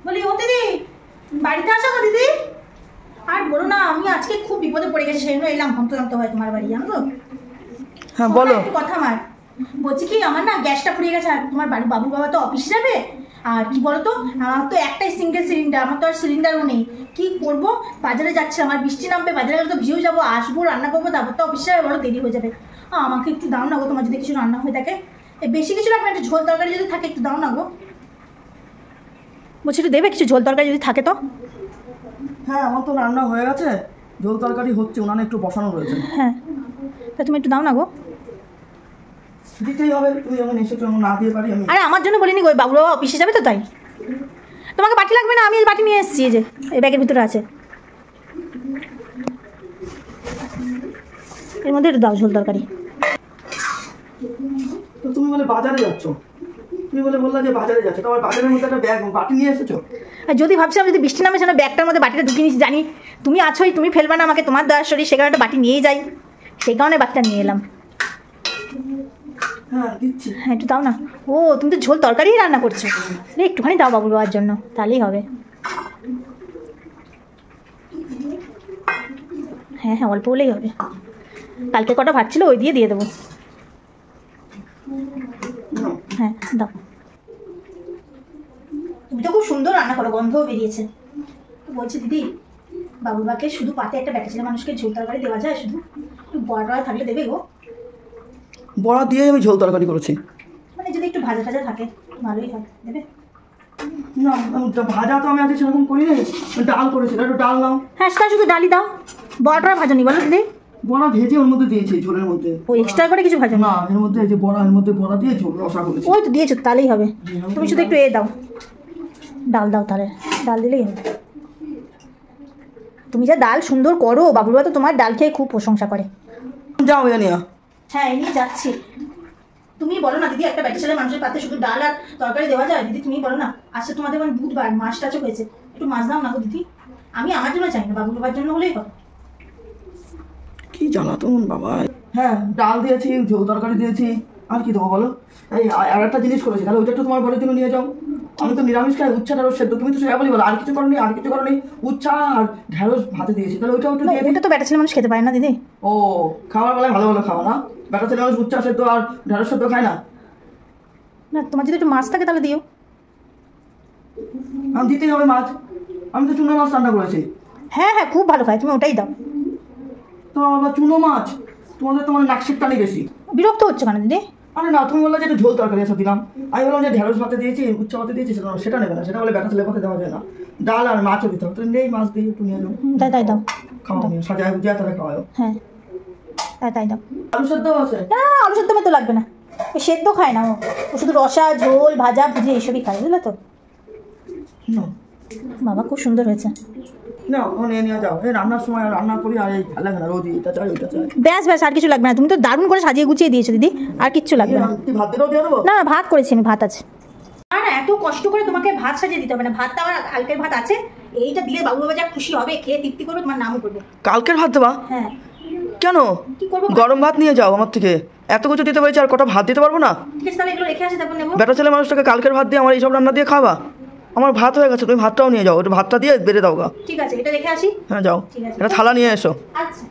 বলি ও দিদি বাড়িতে আসো গো দিদি। আর বলো না, আমি আজকে খুব বিপদে পড়ে গেছি, সেই জন্য এলাম ফোন তো হয় তোমার বাড়ি, জানো তো। হ্যাঁ বলো। কথা আমার বলছি কি, আমার না গ্যাসটা পুড়ে গেছে, আর তোমার বাড়ি বাবু বাবা তো অফিস যাবে, আর কি বলতো আমার তো একটাই সিঙ্গেল সিলিন্ডার, আমার তো আর সিলিন্ডারও নেই। কি করবো, বাজারে যাচ্ছে, আমার বৃষ্টি নামবে, বাজারে গেলে তো ভিজেও যাবো, আসবো রান্না করবো, তারপর তো অফিস যাবে, বড় দেরি হয়ে যাবে। আমাকে একটু দাও না গো, তোমার যদি কিছু রান্না হয়ে থাকে, বেশি কিছু রাখবে, একটু ঝোল তরকারি যদি থাকে একটু দাও না গো। বলছি একটু দেবে কিছু ঝোল তরকারি যদি থাকে তো। হ্যাঁ আমার তো রান্না হয়ে গেছে, ঝোল তরকারি হচ্ছে, উনানে একটু বসানো রয়েছে। হ্যাঁ তা তুমি একটু দাও না গো। দিতেই হবে, তুমি যখন এসেছো না দিয়ে পারি আমি। আরে আমার জন্য বলিনি গো, বাবু বাবা অফিসে যাবে তো তাই। তোমাকে বাটি লাগবে না, আমি বাটি নিয়ে এসেছি, এই যে এই ব্যাগের ভিতরে আছে, এর মধ্যে একটু দাও ঝোল তরকারি। তো তুমি বলে বাজারে যাচ্ছ, তুমি বললা যে বাজারে যাচ্ছ, তোমার বাজারের মধ্যে একটা ব্যাগ বাটি নিয়ে এসেছো। আর যদি ভাবছিলাম যদি বৃষ্টি নামে সেটা ব্যাগটার মধ্যে বাটিটা ঢুকিয়ে নিয়েছি, জানি তুমি আছোই, তুমি ফেলবে না আমাকে, তোমার দয়ার শরীর, সেখানে একটা বাটি নিয়েই যাই, সেই কারণে বাটিটা নিয়ে এলাম। হ্যাঁ দিচ্ছি। হ্যাঁ একটু দাও না। ও তুমি তো ঝোল তরকারি রান্না করছো, একটুখানি দাও বাবুর বাবার জন্য, তাহলেই হবে। হ্যাঁ হ্যাঁ অল্প হলেই হবে, কালকে কটা ভাত ছিল ওই দিয়ে দেবো। হ্যাঁ দাও। তুমি তো খুব সুন্দর রান্না করো, গন্ধও বেরিয়েছে। বলছি দিদি, বাবুবাকে শুধু পাতে একটা ব্যাটা ছেলে মানুষকে ঝোল তরকারি দেওয়া যায়, শুধু একটু বড়া থাকলে দেবে গো। বড়া দিয়ে আমি ঝোল তরকারি করেছি, মানে যদি একটু ভাজা টাজা থাকে ভালোই হয়, দেবে। না ভাজা তো আমি আজকে সেরকম করি নাই, ডাল করেছি, একটু ডাল নাও। হ্যাঁ সেটা শুধু ডালই দাও, বড়াটা ভাজনি বলো দিদি। বড়া ভেজে ওর মধ্যে দিয়েছি ঝোলের মধ্যে। ও এক্সট্রা করে কিছু ভাজনি? না এর মধ্যে এই যে বড়া, এর মধ্যে বড়া দিয়ে ঝোল রসা করেছি। ওই তো দিয়েছো, তাহলেই হবে। তুমি শুধু একটু দাও, ডাল দাও, তাহলে ডাল দিলেই হবে। তুমি যা ডাল সুন্দর করো, বাবুরা তো তোমার ডাল খেয়ে খুব প্রশংসা করে। যাও জানিয়া। হ্যাঁ এই নিয়ে যাচ্ছি। তুমি বলো না দিদি, একটা ব্যাটা ছেলে মানুষের পাতে শুধু ডাল আর তরকারি দেওয়া যায় দিদি? তুমি বলো না, আজকে তোমাদের মানে বুধবার, মাছ টাছও হয়েছে, একটু মাছ দাও না গো দিদি। আমি আমার জন্য চাই না, বাবু বাবার জন্য হলেই হবে। কি জ্বালাতন বাবা। হ্যাঁ ডাল দিয়েছি, ঝোল তরকারি দিয়েছি, আর কি দেবো বলো। এই আর একটা জিনিস করেছি, তাহলে ওইটা একটু তোমার ঘরের জন্য নিয়ে যাও। আমি তো নিরামিষ খাই, উচ্ছা ঢেঁড়স সেদ্ধ, তুমি তো সেটা বলি বলো, আর কিছু করনি, আর কিছু করনি, উচ্ছা আর ঢেঁড়স ভাতে দিয়েছি, তাহলে ওইটাও একটু দিয়ে দিই। ওটা তো ব্যাটা ছেলে মানুষ খেতে পারে না দিদি। ও খাওয়ার বেলায় ভালো ভালো খাওয়া না, ব্যাটা ছেলে মানুষ উচ্ছা সেদ্ধ আর ঢেঁড়স সেদ্ধ খায় না। না তোমার যদি একটু মাছ থাকে তাহলে দিও। আমি দিতেই হবে মাছ, আমি তো চুনো মাছ রান্না করেছি। হ্যাঁ হ্যাঁ খুব ভালো খায়, তুমি ওটাই দাও। তো আমার চুনো মাছ, তোমাদের তো মানে নাকশিট টানি বেশি। বিরক্ত হচ্ছে কেন দিদি? আরে না তুমি বললে যে একটু ঝোল তরকারি এসব দিলাম, আমি বললাম যে ঢেঁড়স ভাতে দিয়েছি, উচ্চ ভাতে দিয়েছি, সেটা নেবে না, সেটা বলে ব্যাটা ছেলে ভাতে দেওয়া যায় না, ডাল আর মাছও দিতে হবে, তো নেই মাছ দিয়ে একটু নিয়ে যাও। তাই দাও, খাওয়া নিয়ে সাজায় বুঝিয়ে তাহলে খাওয়াও। হ্যাঁ তাই দাও। আলু সেদ্ধ আছে? না আলু সেদ্ধ তো লাগবে না, ওই সেদ্ধ খায় না, ও শুধু রসা ঝোল ভাজা ভুজে এইসবই খায়, বুঝলে তো। বাবা খুব সুন্দর হয়েছে। না ও নিয়ে যাও, এই রান্নার সময় রান্না করি আর এই ভালো লাগে না, রোজ এটা চাই ওইটা চাই। ব্যাস ব্যাস আর কিছু লাগবে না, তুমি তো দারুণ করে সাজিয়ে গুছিয়ে দিয়েছো দিদি, আর কিচ্ছু লাগবে না। ভাত দিলেও দিয়ে দেবো? না না ভাত করেছি আমি, ভাত আছে। না না এত কষ্ট করে তোমাকে ভাত সাজিয়ে দিতে হবে না, ভাতটা আমার কালকের ভাত আছে, এইটা দিলে বাবু বাবা যা খুশি হবে, খেয়ে তৃপ্তি করবে, তোমার নামও করবে। কালকের ভাত দেবা? হ্যাঁ। কেন? কি করবো? গরম ভাত নিয়ে যাও আমার থেকে, এত কিছু দিতে পেরেছি, আর কটা ভাত দিতে পারবো না? ঠিক আছে তাহলে এগুলো রেখে আসি, তারপর নেবো। বেটা ছেলে মানুষটাকে কালকের ভাত দিয়ে আমার এইসব রান্না দিয়ে খাওয়া? আমার ভাত হয়ে গেছে, তুমি ভাতটাও নিয়ে যাও, ওটা ভাতটা দিয়ে বেড়ে দাও গা। ঠিক আছে এটা রেখে আসি। হ্যাঁ যাও, ঠিক আছে, এটা থালা নিয়ে এসো। আচ্ছা।